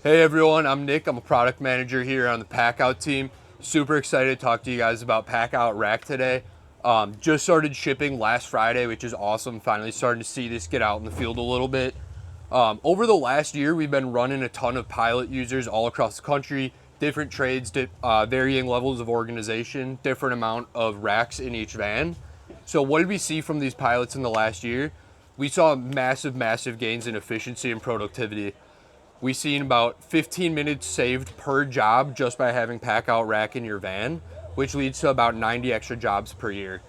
Hey everyone, I'm Nick. I'm a product manager here on the Packout team. Super excited to talk to you guys about Packout Rack today. Just started shipping last Friday, which is awesome. Finally starting to see this get out in the field a little bit. Over the last year, we've been running a ton of pilot users all across the country, different trades, varying levels of organization, different amount of racks in each van. So what did we see from these pilots in the last year? We saw massive gains in efficiency and productivity. We've seen about 15 minutes saved per job just by having Packout Rack in your van, which leads to about 90 extra jobs per year.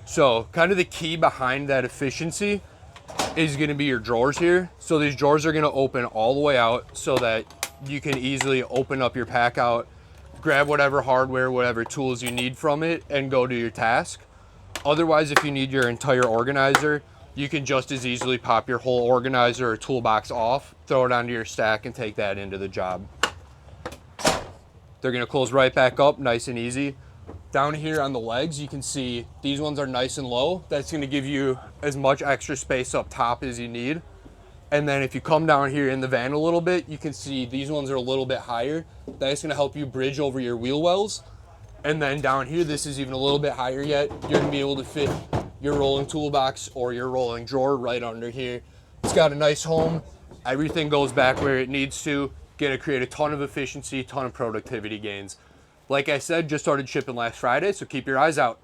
So kind of the key behind that efficiency is going to be your drawers here. So these drawers are going to open all the way out so that you can easily open up your Packout, grab whatever hardware, whatever tools you need from it, and go to your task. Otherwise, if you need your entire organizer, you can just as easily pop your whole organizer or toolbox off, throw it onto your stack, and take that into the job. They're gonna close right back up, nice and easy. Down here on the legs, you can see these ones are nice and low. That's gonna give you as much extra space up top as you need. And then if you come down here in the van a little bit, you can see these ones are a little bit higher. That's gonna help you bridge over your wheel wells. And then down here, this is even a little bit higher yet. You're gonna be able to fit your rolling toolbox or your rolling drawer right under here. It's got a nice home. Everything goes back where it needs to. Gonna create a ton of efficiency, ton of productivity gains. Like I said, just started shipping last Friday, so keep your eyes out.